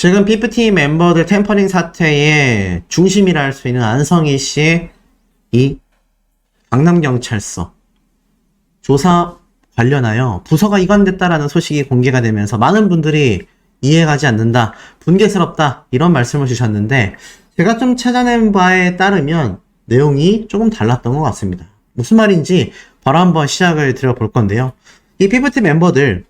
최근 PPT 멤버들 템퍼링 사태의 중심이라 할 수 있는 안성희 씨의 이 강남경찰서 조사 관련하여 부서가 이관됐다라는 소식이 공개가 되면서 많은 분들이 이해가지 않는다, 분개스럽다 이런 말씀을 주셨는데, 제가 좀 찾아낸 바에 따르면 내용이 조금 달랐던 것 같습니다. 무슨 말인지 바로 한번 시작을 드려볼 건데요. 이 PPT 멤버들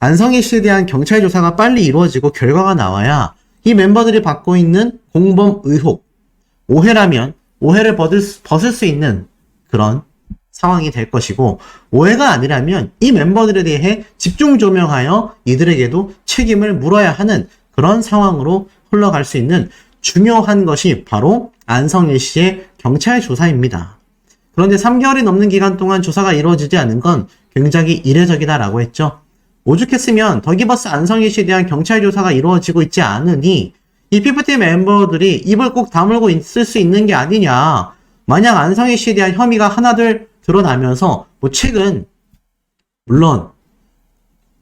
안성희 씨에 대한 경찰 조사가 빨리 이루어지고 결과가 나와야 이 멤버들이 받고 있는 공범 의혹, 오해라면 오해를 벗을 수 있는 그런 상황이 될 것이고, 오해가 아니라면 이 멤버들에 대해 집중 조명하여 이들에게도 책임을 물어야 하는 그런 상황으로 흘러갈 수 있는 중요한 것이 바로 안성희 씨의 경찰 조사입니다. 그런데 3개월이 넘는 기간 동안 조사가 이루어지지 않은 건 굉장히 이례적이다라고 했죠. 오죽했으면 더기버스 안성희 씨에 대한 경찰 조사가 이루어지고 있지 않으니 이 PPT 멤버들이 입을 꼭 다물고 있을 수 있는 게 아니냐. 만약 안성희 씨에 대한 혐의가 하나둘 드러나면서 최근 물론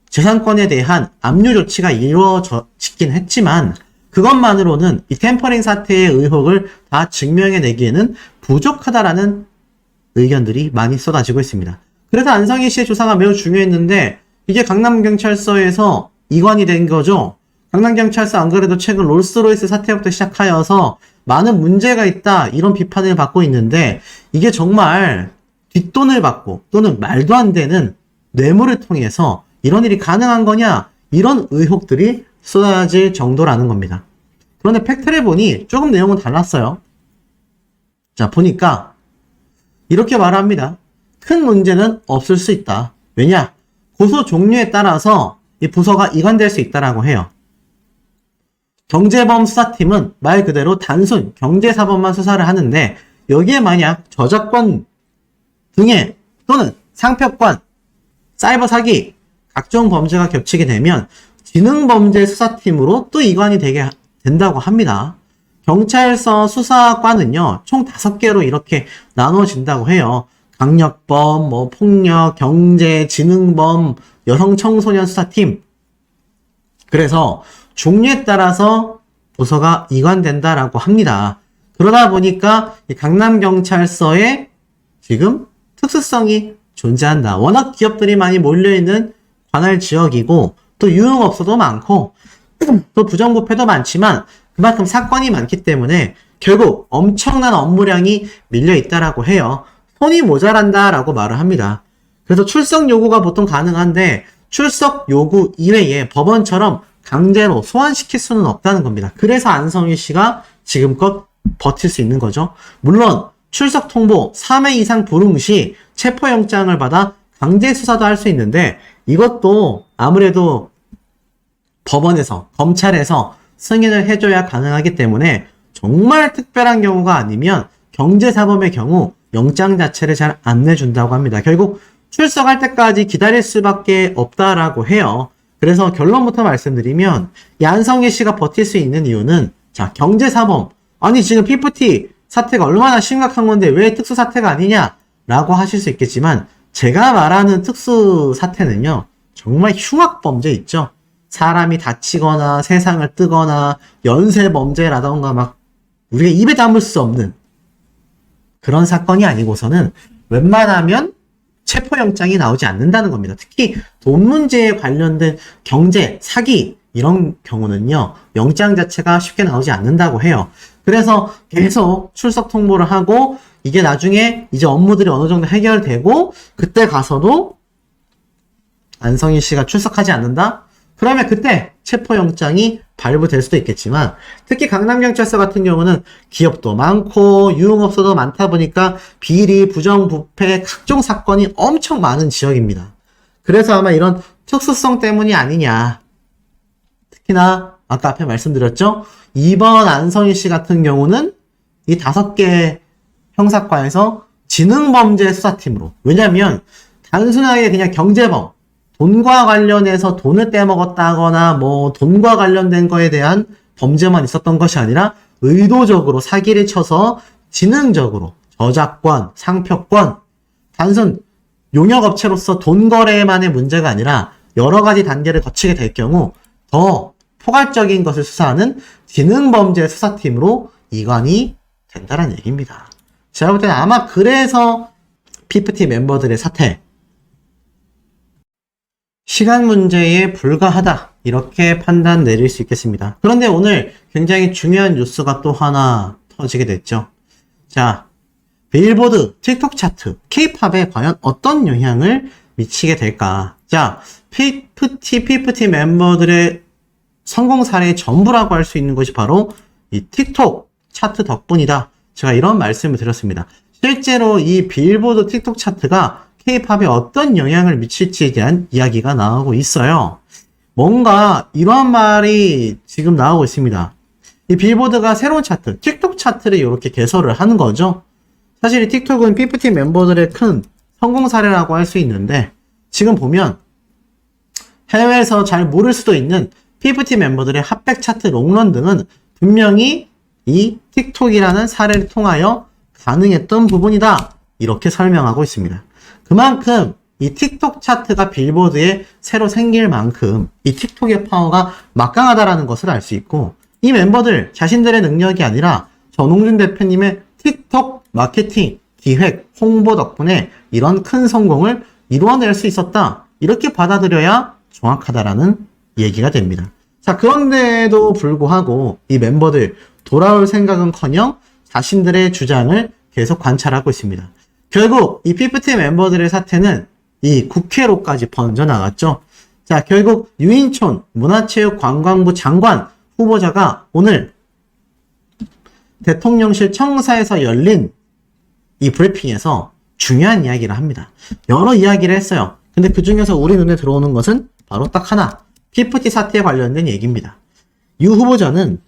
재산권에 대한 압류 조치가 이루어지긴 했지만 그것만으로는 이 템퍼링 사태의 의혹을 다 증명해내기에는 부족하다라는 의견들이 많이 쏟아지고 있습니다. 그래서 안성희 씨의 조사가 매우 중요했는데 이게 강남경찰서에서 이관이 된 거죠. 강남경찰서 안 그래도 최근 롤스로이스 사태부터 시작하여서 많은 문제가 있다 이런 비판을 받고 있는데, 이게 정말 뒷돈을 받고 또는 말도 안 되는 뇌물을 통해서 이런 일이 가능한 거냐, 이런 의혹들이 쏟아질 정도라는 겁니다. 그런데 팩트를 보니 조금 내용은 달랐어요. 자, 보니까 이렇게 말합니다. 큰 문제는 없을 수 있다. 왜냐? 고소 종류에 따라서 이 부서가 이관될 수 있다라고 해요. 경제범 수사팀은 말 그대로 단순 경제사범만 수사를 하는데, 여기에 만약 저작권 등의 또는 상표권, 사이버 사기, 각종 범죄가 겹치게 되면 지능범죄수사팀으로 또 이관이 된다고 합니다. 경찰서 수사관은요, 총 5개로 이렇게 나눠진다고 해요. 강력범, 폭력, 경제, 지능범, 여성청소년 수사팀. 그래서 종류에 따라서 부서가 이관된다라고 합니다. 그러다 보니까 이 강남경찰서에 지금 특수성이 존재한다. 워낙 기업들이 많이 몰려있는 관할 지역이고 또 유흥업소도 많고 또 부정부패도 많지만 그만큼 사건이 많기 때문에 결국 엄청난 업무량이 밀려있다라고 해요. 손이 모자란다라고 말을 합니다. 그래서 출석 요구가 보통 가능한데 출석 요구 이외에 법원처럼 강제로 소환시킬 수는 없다는 겁니다. 그래서 안성희 씨가 지금껏 버틸 수 있는 거죠. 물론 출석 통보 3회 이상 불응 시 체포영장을 받아 강제 수사도 할 수 있는데, 이것도 아무래도 법원에서, 검찰에서 승인을 해줘야 가능하기 때문에 정말 특별한 경우가 아니면 경제사범의 경우 영장 자체를 잘 안 내준다고 합니다. 결국 출석할 때까지 기다릴 수밖에 없다라고 해요. 그래서 결론부터 말씀드리면 이 안성희 씨가 버틸 수 있는 이유는, 자, 경제사범, 아니 지금 PPT 사태가 얼마나 심각한 건데 왜 특수사태가 아니냐라고 하실 수 있겠지만, 제가 말하는 특수사태는요 정말 흉악범죄 있죠. 사람이 다치거나 세상을 뜨거나 연쇄범죄라던가 막 우리가 입에 담을 수 없는 그런 사건이 아니고서는 웬만하면 체포영장이 나오지 않는다는 겁니다. 특히 돈 문제에 관련된 경제, 사기 이런 경우는요 영장 자체가 쉽게 나오지 않는다고 해요. 그래서 계속 출석 통보를 하고 이게 나중에 이제 업무들이 어느 정도 해결되고 그때 가서도 안성희 씨가 출석하지 않는다? 그러면 그때 체포영장이 발부될 수도 있겠지만, 특히 강남경찰서 같은 경우는 기업도 많고 유흥업소도 많다 보니까 비리, 부정부패, 각종 사건이 엄청 많은 지역입니다. 그래서 아마 이런 특수성 때문이 아니냐. 특히나 아까 앞에 말씀드렸죠? 이번 안성희 씨 같은 경우는 이 5개 형사과에서 지능범죄 수사팀으로, 왜냐면 단순하게 그냥 경제범, 돈과 관련해서 돈을 떼먹었다거나 돈과 관련된 거에 대한 범죄만 있었던 것이 아니라 의도적으로 사기를 쳐서 지능적으로 저작권, 상표권, 단순 용역업체로서 돈 거래만의 문제가 아니라 여러 가지 단계를 거치게 될 경우 더 포괄적인 것을 수사하는 지능범죄 수사팀으로 이관이 된다는 얘기입니다. 제가 볼 때는 아마 그래서 PFT 멤버들의 사태, 시간 문제에 불과하다, 이렇게 판단 내릴 수 있겠습니다. 그런데 오늘 굉장히 중요한 뉴스가 또 하나 터지게 됐죠. 자, 빌보드, 틱톡 차트, K-팝에 과연 어떤 영향을 미치게 될까? 자, PFT 멤버들의 성공 사례의 전부라고 할 수 있는 것이 바로 이 틱톡 차트 덕분이다. 제가 이런 말씀을 드렸습니다. 실제로 이 빌보드 틱톡 차트가 K-팝에 어떤 영향을 미칠지에 대한 이야기가 나오고 있어요. 뭔가 이러한 말이 지금 나오고 있습니다. 이 빌보드가 새로운 차트, 틱톡 차트를 이렇게 개설을 하는 거죠. 사실 이 틱톡은 PFT 멤버들의 큰 성공 사례라고 할 수 있는데, 지금 보면 해외에서 잘 모를 수도 있는 PFT 멤버들의 핫백 차트 롱런 등은 분명히 이 틱톡이라는 사례를 통하여 가능했던 부분이다, 이렇게 설명하고 있습니다. 그만큼 이 틱톡 차트가 빌보드에 새로 생길 만큼 이 틱톡의 파워가 막강하다라는 것을 알 수 있고, 이 멤버들 자신들의 능력이 아니라 전홍준 대표님의 틱톡 마케팅, 기획, 홍보 덕분에 이런 큰 성공을 이루어낼 수 있었다, 이렇게 받아들여야 정확하다라는 얘기가 됩니다. 자, 그런데도 불구하고 이 멤버들 돌아올 생각은커녕 자신들의 주장을 계속 관찰하고 있습니다. 결국 이 PFT 멤버들의 사태는 이 국회로까지 번져나갔죠. 자, 결국 유인촌 문화체육관광부 장관 후보자가 오늘 대통령실 청사에서 열린 이 브리핑에서 중요한 이야기를 합니다. 여러 이야기를 했어요. 근데 그 중에서 우리 눈에 들어오는 것은 바로 딱 하나, PFT 사태에 관련된 얘기입니다. 유 후보자는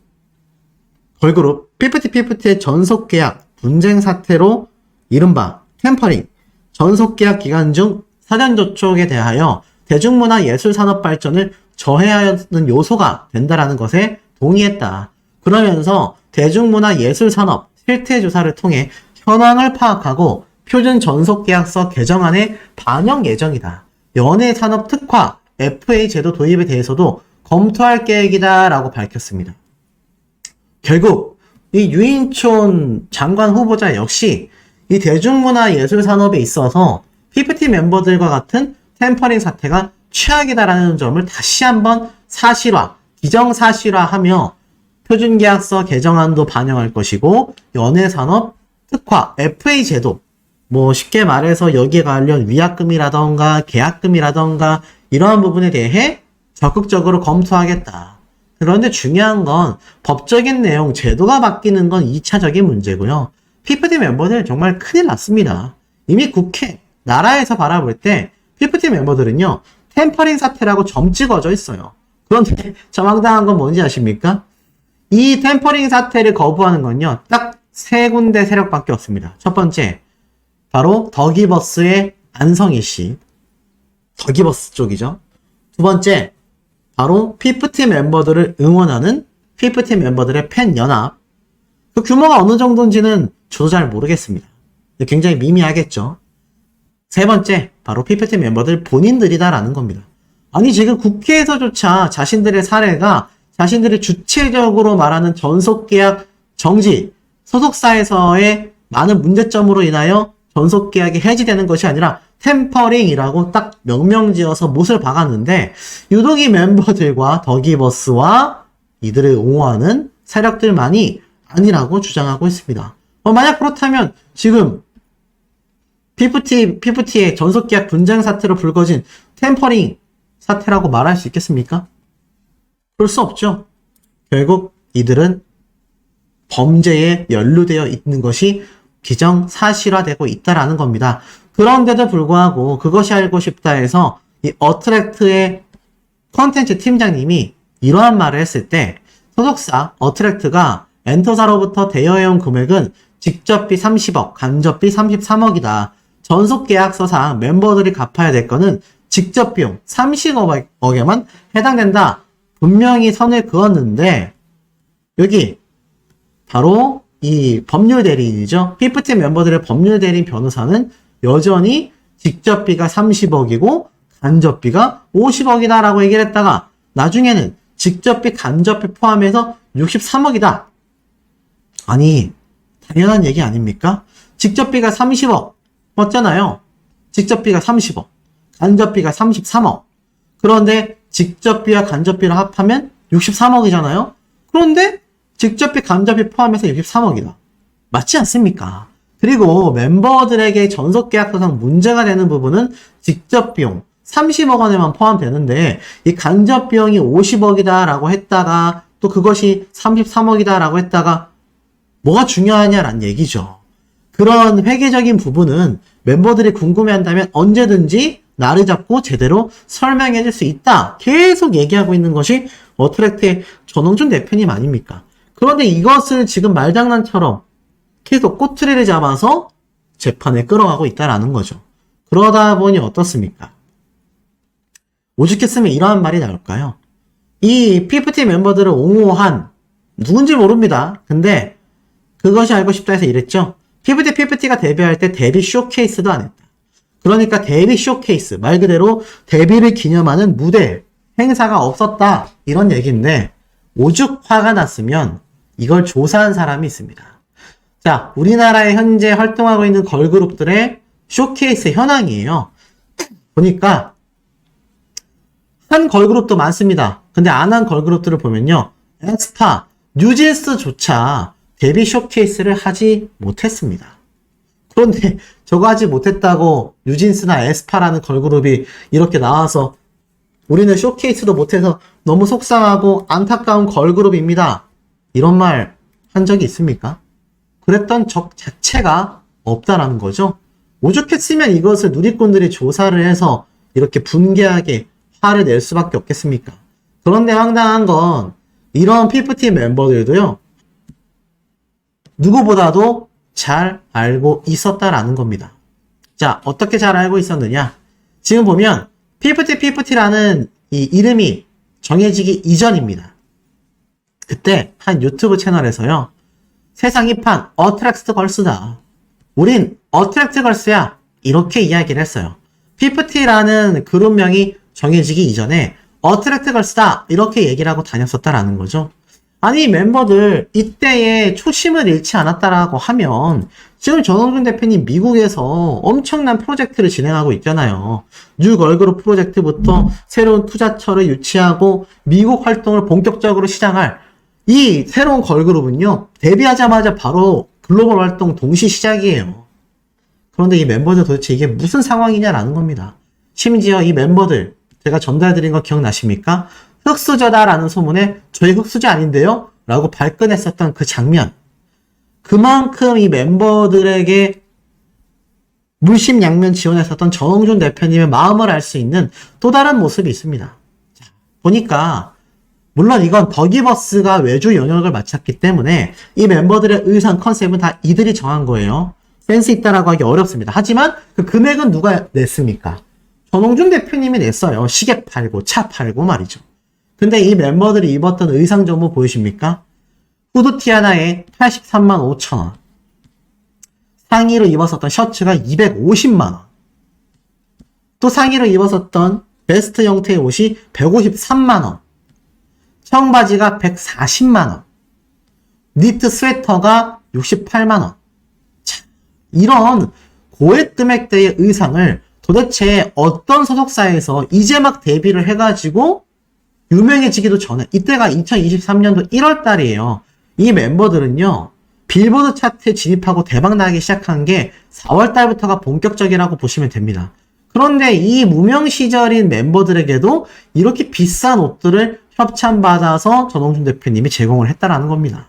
걸그룹 PFT의 전속계약 분쟁 사태로 이른바 템퍼링, 전속계약 기간 중 사전 접촉에 대하여 대중문화 예술 산업 발전을 저해하는 요소가 된다라는 것에 동의했다. 그러면서 대중문화 예술 산업 실태 조사를 통해 현황을 파악하고 표준 전속계약서 개정안에 반영 예정이다. 연예산업 특화, FA 제도 도입에 대해서도 검토할 계획이다 라고 밝혔습니다. 결국 이 유인촌 장관 후보자 역시 이 대중문화 예술 산업에 있어서 PFT 멤버들과 같은 템퍼링 사태가 최악이다라는 점을 다시 한번 사실화, 기정사실화하며 표준계약서 개정안도 반영할 것이고 연예산업 특화, FA 제도, 뭐 쉽게 말해서 여기에 관련 위약금이라던가 계약금이라던가 이러한 부분에 대해 적극적으로 검토하겠다. 그런데 중요한 건 법적인 내용, 제도가 바뀌는 건 2차적인 문제고요. PFT 멤버들 정말 큰일 났습니다. 이미 국회, 나라에서 바라볼 때 PFT 멤버들은요, 템퍼링 사태라고 점 찍어져 있어요. 그런데 저 황당한 건 뭔지 아십니까? 이 템퍼링 사태를 거부하는 건요, 딱 세 군데 세력밖에 없습니다. 첫 번째, 바로 더기버스의 안성희 씨. 더기버스 쪽이죠. 두 번째, 바로 PFT 멤버들을 응원하는 PFT 멤버들의 팬연합. 그 규모가 어느 정도인지는 저도 잘 모르겠습니다. 굉장히 미미하겠죠. 세 번째, 바로 PFT 멤버들 본인들이다라는 겁니다. 아니, 지금 국회에서조차 자신들의 사례가 자신들이 주체적으로 말하는 전속계약 정지, 소속사에서의 많은 문제점으로 인하여 전속계약이 해지되는 것이 아니라 템퍼링이라고 딱 명명지어서 못을 박았는데, 유독 이 멤버들과 더기버스와 이들을 옹호하는 세력들만이 아니라고 주장하고 있습니다. 만약 그렇다면 지금 PFT의 전속계약 분쟁 사태로 불거진 템퍼링 사태라고 말할 수 있겠습니까? 그럴 수 없죠. 결국 이들은 범죄에 연루되어 있는 것이 기정사실화되고 있다라는 겁니다. 그런데도 불구하고 그것이 알고 싶다 해서 이 어트랙트의 콘텐츠 팀장님이 이러한 말을 했을 때, 소속사 어트랙트가 엔터사로부터 대여해온 금액은 직접비 30억, 간접비 33억이다. 전속계약서상 멤버들이 갚아야 될 거는 직접비용 30억에만 해당된다. 분명히 선을 그었는데, 여기 바로 이 법률 대리인이죠. PFT 멤버들의 법률 대리인 변호사는 여전히 직접비가 30억이고 간접비가 50억이다 라고 얘기를 했다가, 나중에는 직접비, 간접비 포함해서 63억이다. 아니, 당연한 얘기 아닙니까? 직접비가 30억 맞잖아요. 직접비가 30억, 간접비가 33억. 그런데 직접비와 간접비를 합하면 63억이잖아요. 그런데 직접비, 간접비 포함해서 63억이다. 맞지 않습니까? 그리고 멤버들에게 전속계약서상 문제가 되는 부분은 직접비용 30억 원에만 포함되는데 이 간접비용이 50억이다 라고 했다가 또 그것이 33억이다 라고 했다가 뭐가 중요하냐라는 얘기죠. 그런 회계적인 부분은 멤버들이 궁금해한다면 언제든지 나를 잡고 제대로 설명해 줄 수 있다. 계속 얘기하고 있는 것이 어트랙트의 전홍준 대표님 아닙니까? 그런데 이것을 지금 말장난처럼 계속 꼬투리를 잡아서 재판에 끌어가고 있다라는 거죠. 그러다 보니 어떻습니까? 오죽했으면 이러한 말이 나올까요? 이 PFT 멤버들을 옹호한 누군지 모릅니다. 근데 그것이 알고 싶다 해서 이랬죠. PFT가 데뷔할 때 데뷔 쇼케이스도 안 했다. 그러니까 데뷔 쇼케이스, 말 그대로 데뷔를 기념하는 무대, 행사가 없었다. 이런 얘기인데 오죽 화가 났으면 이걸 조사한 사람이 있습니다. 자, 우리나라에 현재 활동하고 있는 걸그룹들의 쇼케이스 현황이에요. 보니까 한 걸그룹도 많습니다. 근데 안 한 걸그룹들을 보면요. 에스파, 뉴진스조차 데뷔 쇼케이스를 하지 못했습니다. 그런데 저거 하지 못했다고 뉴진스나 에스파라는 걸그룹이 이렇게 나와서 우리는 쇼케이스도 못해서 너무 속상하고 안타까운 걸그룹입니다. 이런 말 한 적이 있습니까? 그랬던 적 자체가 없다라는 거죠. 오죽했으면 이것을 누리꾼들이 조사를 해서 이렇게 분개하게 화를 낼 수밖에 없겠습니까? 그런데 황당한 건 이런 PFT 멤버들도요. 누구보다도 잘 알고 있었다라는 겁니다. 자, 어떻게 잘 알고 있었느냐? 지금 보면 PFT라는 이 이름이 정해지기 이전입니다. 그때 한 유튜브 채널에서요. 세상 힙한 어트랙트 걸스다. 우린 어트랙트 걸스야. 이렇게 이야기를 했어요. PFT라는 그룹명이 정해지기 이전에 어트랙트 걸스다. 이렇게 얘기를 하고 다녔었다라는 거죠. 아니 멤버들 이때에 초심을 잃지 않았다라고 하면 지금 전홍준 대표님 미국에서 엄청난 프로젝트를 진행하고 있잖아요. 뉴 걸그룹 프로젝트부터 새로운 투자처를 유치하고 미국 활동을 본격적으로 시작할 이 새로운 걸그룹은요. 데뷔하자마자 바로 글로벌 활동 동시 시작이에요. 그런데 이 멤버들 도대체 이게 무슨 상황이냐라는 겁니다. 심지어 이 멤버들 제가 전달드린 거 기억나십니까? 흑수저다라는 소문에 저희 흑수저 아닌데요? 라고 발끈했었던 그 장면. 그만큼 이 멤버들에게 물심양면 지원했었던 전홍준 대표님의 마음을 알 수 있는 또 다른 모습이 있습니다. 자, 보니까 물론 이건 더기버스가 외주 영역을 맡았기 때문에 이 멤버들의 의상 컨셉은 다 이들이 정한 거예요. 센스 있다라고 하기 어렵습니다. 하지만 그 금액은 누가 냈습니까? 전홍준 대표님이 냈어요. 시계 팔고 차 팔고 말이죠. 근데 이 멤버들이 입었던 의상 전부 보이십니까? 후드티 하나에 83만 5천 원. 상의로 입었었던 셔츠가 250만 원. 또 상의로 입었었던 베스트 형태의 옷이 153만 원. 청바지가 140만 원. 니트 스웨터가 68만 원. 참, 이런 고액 금액대의 의상을 도대체 어떤 소속사에서 이제 막 데뷔를 해가지고 유명해지기도 전에 이때가 2023년도 1월 달이에요. 이 멤버들은요. 빌보드 차트에 진입하고 대박나기 시작한 게 4월 달부터가 본격적이라고 보시면 됩니다. 그런데 이 무명 시절인 멤버들에게도 이렇게 비싼 옷들을 협찬받아서 전홍준 대표님이 제공을 했다라는 겁니다.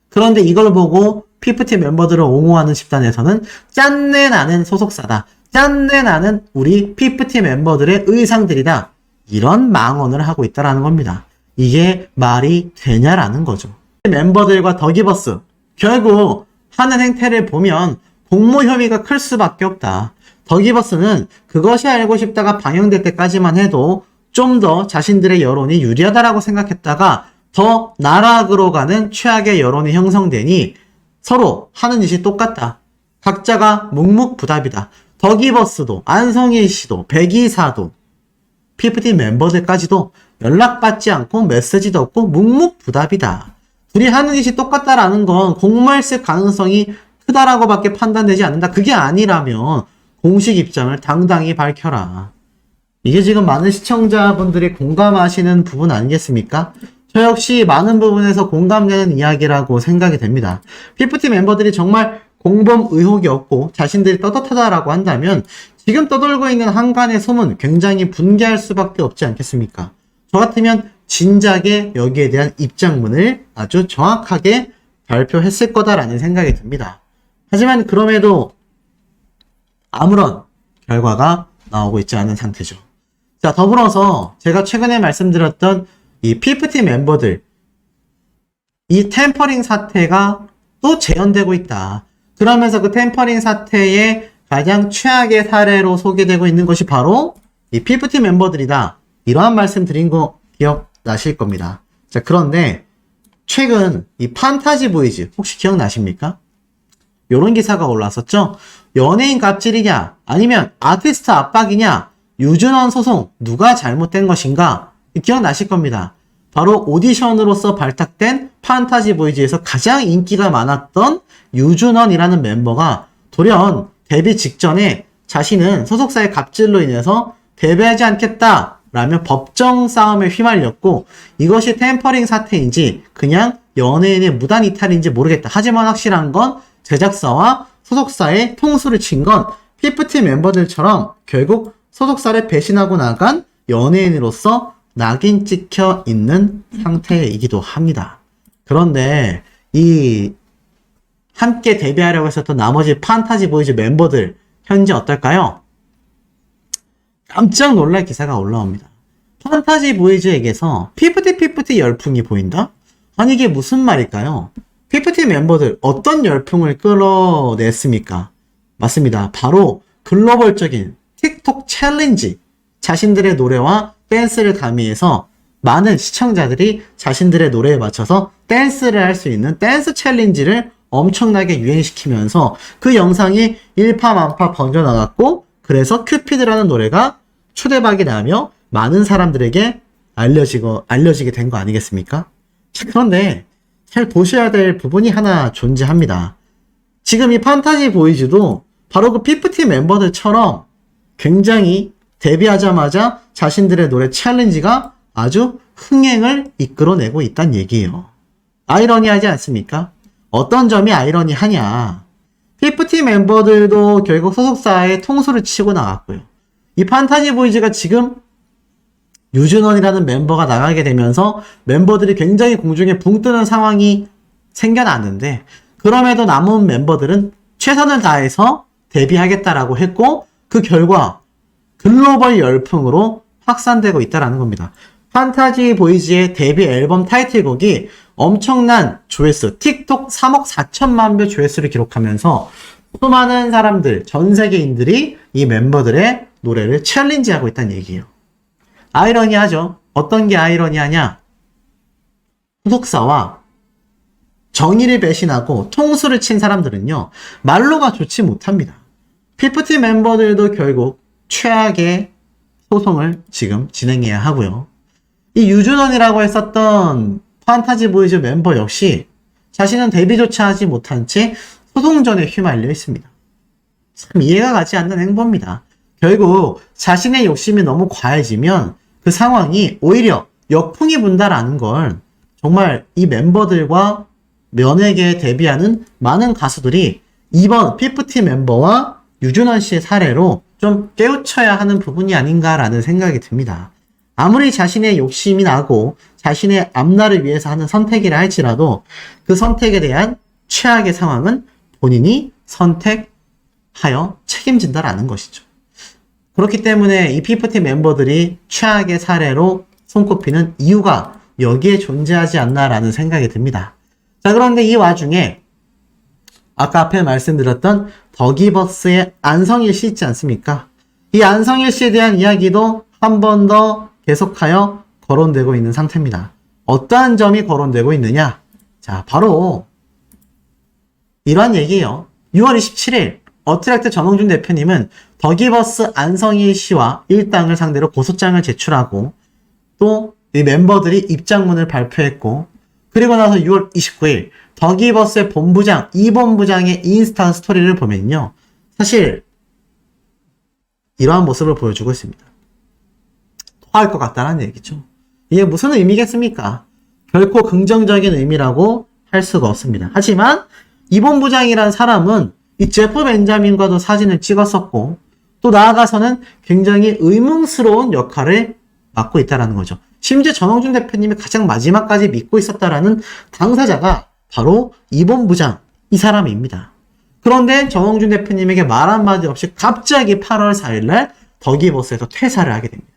그런데 이걸 보고 PFT 멤버들을 옹호하는 집단에서는 짠내 나는 소속사다. 짠내 나는 우리 PFT 멤버들의 의상들이다. 이런 망언을 하고 있다라는 겁니다. 이게 말이 되냐라는 거죠. 멤버들과 더기버스 결국 하는 행태를 보면 공모 혐의가 클 수밖에 없다. 더기버스는 그것이 알고 싶다가 방영될 때까지만 해도 좀 더 자신들의 여론이 유리하다라고 생각했다가 더 나락으로 가는 최악의 여론이 형성되니 서로 하는 짓이 똑같다. 각자가 묵묵부답이다. 더기버스도 안성일 씨도 백이사도 PFT 멤버들까지도 연락받지 않고 메시지도 없고 묵묵부답이다. 둘이 하는 짓이 똑같다라는 건 공모를 쓸 가능성이 크다라고 밖에 판단되지 않는다. 그게 아니라면 공식 입장을 당당히 밝혀라. 이게 지금 많은 시청자분들이 공감하시는 부분 아니겠습니까? 저 역시 많은 부분에서 공감되는 이야기라고 생각이 됩니다. 피프티 멤버들이 정말 공범 의혹이 없고 자신들이 떳떳하다라고 한다면 지금 떠돌고 있는 한간의 소문 굉장히 분개할 수밖에 없지 않겠습니까? 저 같으면 진작에 여기에 대한 입장문을 아주 정확하게 발표했을 거다라는 생각이 듭니다. 하지만 그럼에도 아무런 결과가 나오고 있지 않은 상태죠. 자, 더불어서 제가 최근에 말씀드렸던 이 피프티 멤버들, 이 템퍼링 사태가 또 재현되고 있다. 그러면서 그 템퍼링 사태의 가장 최악의 사례로 소개되고 있는 것이 바로 이 피프티 멤버들이다. 이러한 말씀 드린 거 기억나실 겁니다. 자, 그런데 최근 이 판타지 보이즈 혹시 기억나십니까? 요런 기사가 올라왔었죠? 연예인 갑질이냐 아니면 아티스트 압박이냐 유준원 소송 누가 잘못된 것인가? 기억나실 겁니다. 바로 오디션으로서 발탁된 판타지 보이즈에서 가장 인기가 많았던 유준원이라는 멤버가 돌연 데뷔 직전에 자신은 소속사의 갑질로 인해서 데뷔하지 않겠다 라며 법정 싸움에 휘말렸고 이것이 템퍼링 사태인지 그냥 연예인의 무단 이탈인지 모르겠다. 하지만 확실한 건 제작사와 소속사의 통수를 친 건 피프티 멤버들처럼 결국 소속사를 배신하고 나간 연예인으로서 낙인 찍혀 있는 상태이기도 합니다. 그런데 이 함께 데뷔하려고 했었던 나머지 판타지 보이즈 멤버들 현재 어떨까요? 깜짝 놀랄 기사가 올라옵니다. 판타지 보이즈에게서 피프티 열풍이 보인다? 아니 이게 무슨 말일까요? 피프티 멤버들 어떤 열풍을 끌어냈습니까? 맞습니다. 바로 글로벌적인 틱톡 챌린지, 자신들의 노래와 댄스를 가미해서 많은 시청자들이 자신들의 노래에 맞춰서 댄스를 할 수 있는 댄스 챌린지를 엄청나게 유행시키면서 그 영상이 일파만파 번져나갔고 그래서 큐피드라는 노래가 초대박이 나며 많은 사람들에게 알려지게 된 거 아니겠습니까? 자, 그런데 잘 보셔야 될 부분이 하나 존재합니다. 지금 이 판타지 보이즈도 바로 그 피프티 멤버들처럼 굉장히 데뷔하자마자 자신들의 노래 챌린지가 아주 흥행을 이끌어내고 있다는 얘기예요. 아이러니하지 않습니까? 어떤 점이 아이러니하냐? 피프티 멤버들도 결국 소속사에 통수를 치고 나갔고요. 이 판타지 보이즈가 지금 유준원이라는 멤버가 나가게 되면서 멤버들이 굉장히 공중에 붕 뜨는 상황이 생겨났는데 그럼에도 남은 멤버들은 최선을 다해서 데뷔하겠다라고 했고 그 결과 글로벌 열풍으로 확산되고 있다는 겁니다. 판타지 보이즈의 데뷔 앨범 타이틀곡이 엄청난 조회수, 틱톡 3억 4천만 뷰 조회수를 기록하면서 수많은 사람들, 전 세계인들이 이 멤버들의 노래를 챌린지하고 있다는 얘기예요. 아이러니하죠? 어떤 게 아이러니하냐? 소속사와 정의를 배신하고 통수를 친 사람들은요, 말로가 좋지 못합니다. 피프티 멤버들도 결국 최악의 소송을 지금 진행해야 하고요. 이 유준원이라고 했었던 판타지 보이즈 멤버 역시 자신은 데뷔조차 하지 못한 채 소송전에 휘말려 있습니다. 참 이해가 가지 않는 행보입니다. 결국 자신의 욕심이 너무 과해지면 그 상황이 오히려 역풍이 분다라는 걸 정말 이 멤버들과 면회계에 데뷔하는 많은 가수들이 이번 피프티 멤버와 유준원 씨의 사례로 좀 깨우쳐야 하는 부분이 아닌가라는 생각이 듭니다. 아무리 자신의 욕심이 나고 자신의 앞날을 위해서 하는 선택이라 할지라도 그 선택에 대한 최악의 상황은 본인이 선택하여 책임진다라는 것이죠. 그렇기 때문에 이 피프티 멤버들이 최악의 사례로 손꼽히는 이유가 여기에 존재하지 않나라는 생각이 듭니다. 자, 그런데 이 와중에 아까 앞에 말씀드렸던 더기버스의 안성일 씨 있지 않습니까? 이 안성일 씨에 대한 이야기도 한 번 더 계속하여 거론되고 있는 상태입니다. 어떠한 점이 거론되고 있느냐? 자, 바로 이러한 얘기예요. 6월 27일 어트랙트 전홍준 대표님은 더기버스 안성일 씨와 일당을 상대로 고소장을 제출하고 또 이 멤버들이 입장문을 발표했고, 그리고 나서 6월 29일 더기버스의 본부장, 이 본부장의 인스타 스토리를 보면요, 사실 이러한 모습을 보여주고 있습니다. 토할 것 같다는 얘기죠. 이게 무슨 의미겠습니까? 결코 긍정적인 의미라고 할 수가 없습니다. 하지만 이 본부장이란 사람은 이 제프 벤자민과도 사진을 찍었었고, 또 나아가서는 굉장히 의문스러운 역할을 맡고 있다는 거죠. 심지어 전홍준 대표님이 가장 마지막까지 믿고 있었다라는 당사자가 바로 이 본부장, 이 사람입니다. 그런데 전홍준 대표님에게 말 한마디 없이 갑자기 8월 4일날 더기버스에서 퇴사를 하게 됩니다.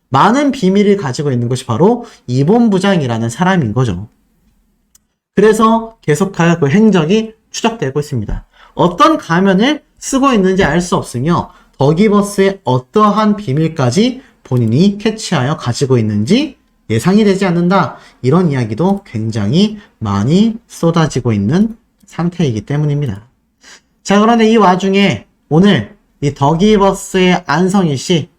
많은 비밀을 가지고 있는 것이 바로 이 본부장이라는 사람인 거죠. 그래서 계속하여 그 행적이 추적되고 있습니다. 어떤 가면을 쓰고 있는지 알 수 없으며 더기버스의 어떠한 비밀까지 본인이 캐치하여 가지고 있는지 예상이 되지 않는다. 이런 이야기도 굉장히 많이 쏟아지고 있는 상태이기 때문입니다. 자, 그런데 이 와중에 오늘 이 더기버스의 안성희 씨,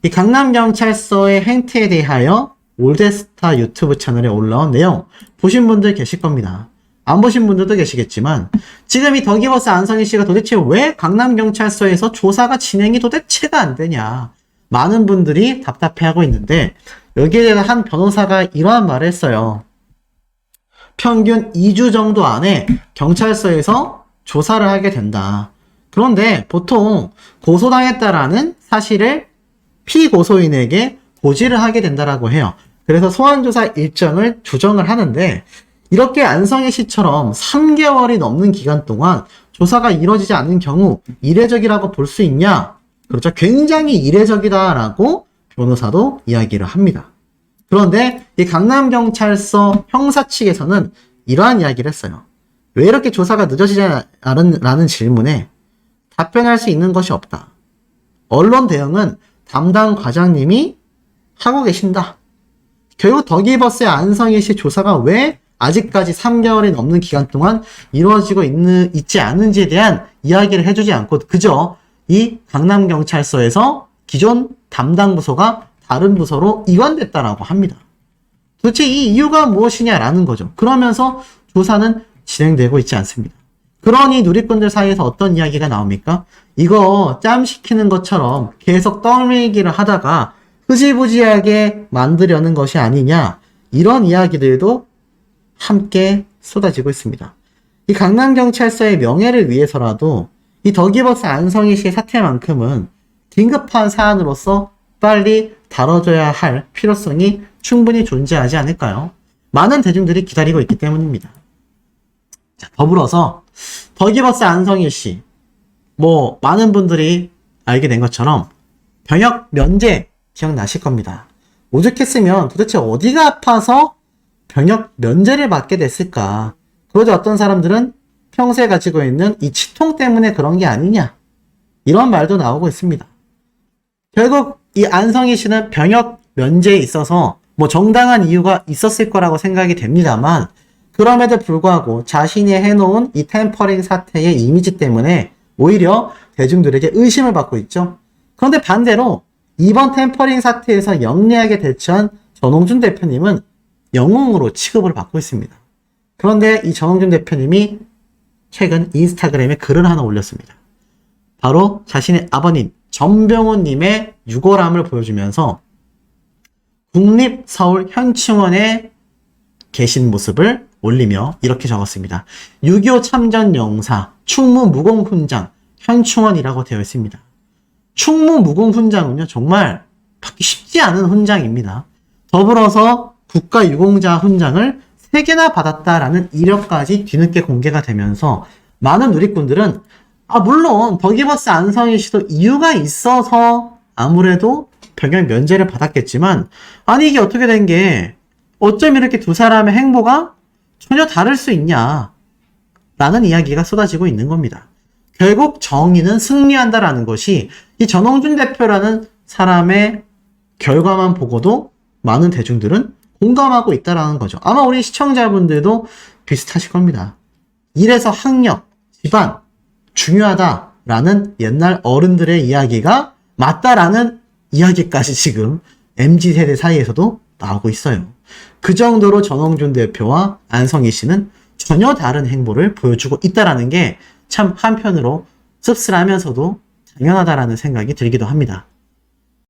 이 강남경찰서의 행태에 대하여 올드스타 유튜브 채널에 올라온 내용 보신 분들 계실 겁니다. 안 보신 분들도 계시겠지만, 지금 이 더기버스 안성희 씨가 도대체 왜 강남경찰서에서 조사가 진행이 도대체가 안 되냐, 많은 분들이 답답해하고 있는데, 여기에 대해서 한 변호사가 이러한 말을 했어요. 평균 2주 정도 안에 경찰서에서 조사를 하게 된다. 그런데 보통 고소당했다라는 사실을 피고소인에게 고지를 하게 된다라고 해요. 그래서 소환조사 일정을 조정을 하는데, 이렇게 안성희 씨처럼 3개월이 넘는 기간 동안 조사가 이루어지지 않는 경우 이례적이라고 볼 수 있냐? 그렇죠. 굉장히 이례적이다라고 변호사도 이야기를 합니다. 그런데 이 강남경찰서 형사 측에서는 이러한 이야기를 했어요. 왜 이렇게 조사가 늦어지지 않은 질문에 답변할 수 있는 것이 없다. 언론 대응은 담당 과장님이 하고 계신다. 결국 더기버스의 안성희 씨 조사가 왜 아직까지 3개월이 넘는 기간 동안 이루어지고 있지 않은지에 대한 이야기를 해주지 않고 그저 이 강남경찰서에서 기존 담당 부서가 다른 부서로 이관됐다라고 합니다. 도대체 이 이유가 무엇이냐라는 거죠. 그러면서 조사는 진행되고 있지 않습니다. 그러니 누리꾼들 사이에서 어떤 이야기가 나옵니까? 이거 짬 시키는 것처럼 계속 떠밀기를 하다가 흐지부지하게 만들려는 것이 아니냐, 이런 이야기들도 함께 쏟아지고 있습니다. 이 강남경찰서의 명예를 위해서라도 이 더기버스 안성희 씨의 사태만큼은 긴급한 사안으로서 빨리 다뤄줘야 할 필요성이 충분히 존재하지 않을까요? 많은 대중들이 기다리고 있기 때문입니다. 자, 더불어서 더기버스 안성희 씨, 많은 분들이 알게 된 것처럼 병역 면제 기억나실 겁니다. 오죽했으면 도대체 어디가 아파서 병역 면제를 받게 됐을까? 그러자 어떤 사람들은 평소에 가지고 있는 이 치통 때문에 그런 게 아니냐, 이런 말도 나오고 있습니다. 결국 이 안성희 씨는 병역 면제에 있어서 정당한 이유가 있었을 거라고 생각이 됩니다만, 그럼에도 불구하고 자신이 해놓은 이 템퍼링 사태의 이미지 때문에 오히려 대중들에게 의심을 받고 있죠. 그런데 반대로 이번 템퍼링 사태에서 영리하게 대처한 전홍준 대표님은 영웅으로 취급을 받고 있습니다. 그런데 이 전홍준 대표님이 최근 인스타그램에 글을 하나 올렸습니다. 바로 자신의 아버님 전병훈님의 유골함을 보여주면서 국립서울 현충원에 계신 모습을 올리며 이렇게 적었습니다. 6.25 참전 영사 충무 무공훈장 현충원이라고 되어 있습니다. 충무 무공훈장은요, 정말 받기 쉽지 않은 훈장입니다. 더불어서 국가유공자 훈장을 3개나 받았다라는 이력까지 뒤늦게 공개가 되면서 많은 누리꾼들은 물론 더기버스 안성희 씨도 이유가 있어서 아무래도 병역 면제를 받았겠지만, 아니 이게 어떻게 된 게 어쩜 이렇게 두 사람의 행보가 전혀 다를 수 있냐, 라는 이야기가 쏟아지고 있는 겁니다. 결국 정의는 승리한다라는 것이 이 전홍준 대표라는 사람의 결과만 보고도 많은 대중들은 공감하고 있다라는 거죠. 아마 우리 시청자분들도 비슷하실 겁니다. 이래서 학력, 집안 중요하다라는 옛날 어른들의 이야기가 맞다라는 이야기까지 지금 MZ세대 사이에서도 나오고 있어요. 그 정도로 전홍준 대표와 안성희 씨는 전혀 다른 행보를 보여주고 있다는 게 참 한편으로 씁쓸하면서도 당연하다라는 생각이 들기도 합니다.